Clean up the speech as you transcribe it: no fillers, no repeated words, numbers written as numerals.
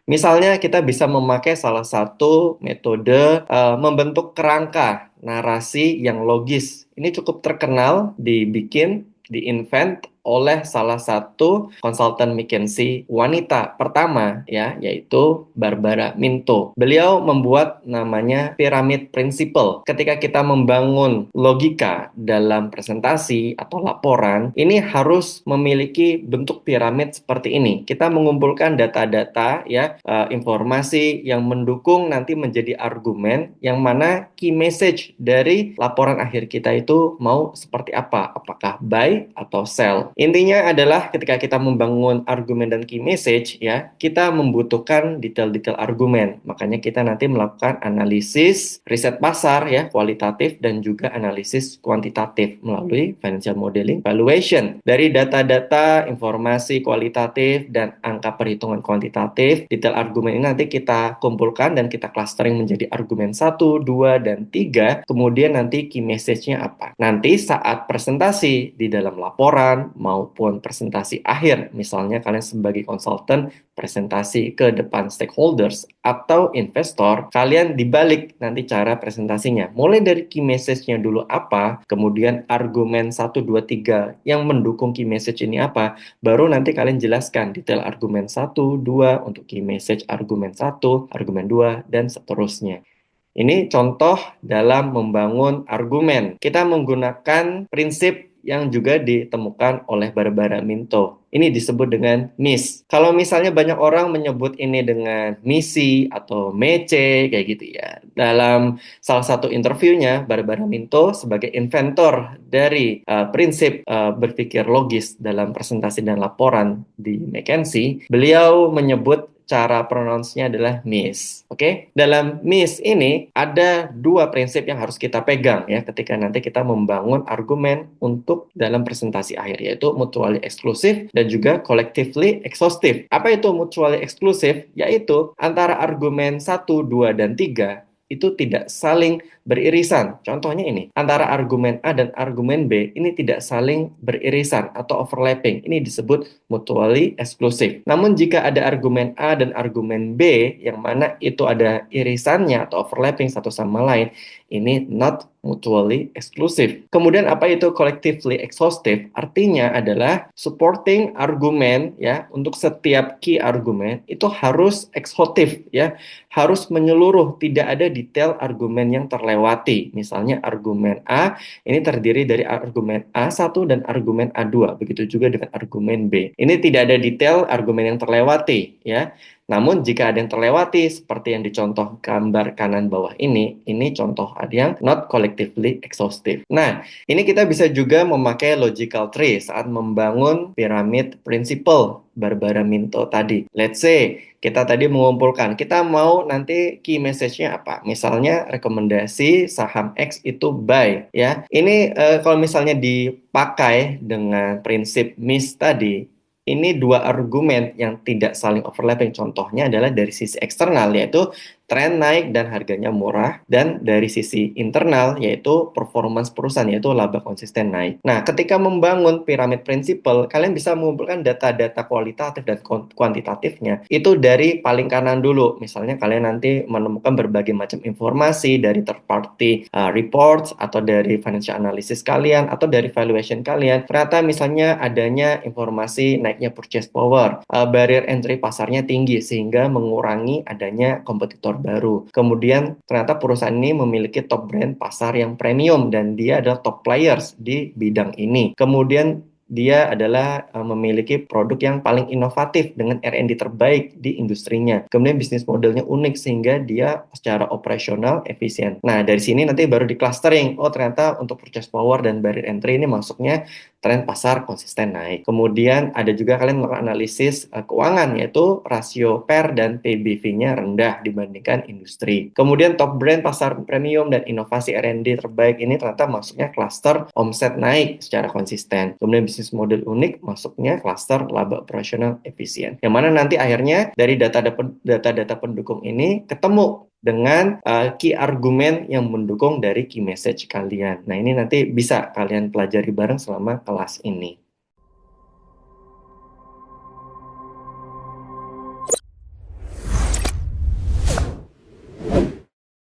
Misalnya kita bisa memakai salah satu metode membentuk kerangka narasi yang logis. Ini cukup terkenal diinvent oleh salah satu konsultan McKinsey wanita pertama ya, yaitu Barbara Minto. Beliau membuat namanya Pyramid Principle. Ketika kita membangun logika dalam presentasi atau laporan, ini harus memiliki bentuk piramid seperti ini. Kita mengumpulkan data-data ya, informasi yang mendukung nanti menjadi argumen, yang mana key message dari laporan akhir kita itu mau seperti apa, apakah buy atau sell. Intinya adalah ketika kita membangun argumen dan key message ya, kita membutuhkan detail-detail argumen. Makanya kita nanti melakukan analisis riset pasar ya, kualitatif dan juga analisis kuantitatif melalui financial modeling valuation. Dari data-data, informasi kualitatif dan angka perhitungan kuantitatif, detail argumen ini nanti kita kumpulkan dan kita clustering menjadi argumen 1, 2, dan 3. Kemudian nanti key message-nya apa. Nanti saat presentasi di dalam laporan maupun presentasi akhir, misalnya kalian sebagai konsultan presentasi ke depan stakeholders atau investor, kalian dibalik nanti cara presentasinya. Mulai dari key message-nya dulu apa, kemudian argumen 1, 2, 3 yang mendukung key message ini apa, baru nanti kalian jelaskan detail argumen 1, 2 untuk key message argumen 1, argumen 2, dan seterusnya. Ini contoh dalam membangun argumen. Kita menggunakan prinsip yang juga ditemukan oleh Barbara Minto. Ini disebut dengan MIS. Kalau misalnya banyak orang menyebut ini dengan misi atau mece, kayak gitu ya. Dalam salah satu interviewnya, Barbara Minto sebagai inventor dari prinsip berpikir logis dalam presentasi dan laporan di McKinsey, beliau menyebut cara pronounce-nya adalah MIS. Oke? Dalam MIS ini ada dua prinsip yang harus kita pegang ya ketika nanti kita membangun argumen untuk dalam presentasi akhir, yaitu mutually exclusive dan juga collectively exhaustive. Apa itu mutually exclusive? Yaitu antara argumen 1, 2, dan 3 itu tidak saling beririsan. Contohnya ini, antara argumen A dan argumen B ini tidak saling beririsan atau overlapping. Ini disebut mutually exclusive. Namun jika ada argumen A dan argumen B yang mana itu ada irisannya atau overlapping satu sama lain, ini not mutually exclusive. Kemudian apa itu collectively exhaustive? Artinya adalah supporting argumen ya, untuk setiap key argumen itu harus exhaustive ya, harus menyeluruh, tidak ada detail argumen yang terlewati. Misalnya argumen A ini terdiri dari argumen A1 dan argumen A2, begitu juga dengan argumen B. Ini tidak ada detail argumen yang terlewati ya. Namun jika ada yang terlewati seperti yang dicontoh gambar kanan bawah ini contoh ada yang not collectively exhaustive. Nah, ini kita bisa juga memakai logical tree saat membangun piramid principle Barbara Minto tadi. Let's say kita tadi mengumpulkan, kita mau nanti key message-nya apa? Misalnya rekomendasi saham X itu buy ya. Ini kalau misalnya dipakai dengan prinsip MIS tadi, ini dua argumen yang tidak saling overlapping. Contohnya adalah dari sisi eksternal, yaitu tren naik dan harganya murah, dan dari sisi internal yaitu performance perusahaan, yaitu laba konsisten naik. Nah, ketika membangun piramid principle, kalian bisa mengumpulkan data-data kualitatif dan kuantitatifnya itu dari paling kanan dulu. Misalnya kalian nanti menemukan berbagai macam informasi dari third party reports atau dari financial analysis kalian atau dari valuation kalian. Ternyata misalnya adanya informasi naiknya purchase power, barrier entry pasarnya tinggi sehingga mengurangi adanya kompetitor baru. Kemudian ternyata perusahaan ini memiliki top brand pasar yang premium dan dia adalah top players di bidang ini. Kemudian dia adalah memiliki produk yang paling inovatif dengan R&D terbaik di industrinya. Kemudian bisnis modelnya unik sehingga dia secara operasional efisien. Nah, dari sini nanti baru di clustering. Oh, ternyata untuk purchase power dan barrier entry ini masuknya tren pasar konsisten naik. Kemudian ada juga kalian melakukan analisis keuangan, yaitu rasio PER dan PBV-nya rendah dibandingkan industri. Kemudian top brand pasar premium dan inovasi R&D terbaik ini ternyata masuknya cluster omset naik secara konsisten. Kemudian bisnis model unik masuknya cluster laba operasional efisien. Yang mana nanti akhirnya dari data-data pendukung ini ketemu dengan key argumen yang mendukung dari key message kalian. Nah, ini nanti bisa kalian pelajari bareng selama kelas ini.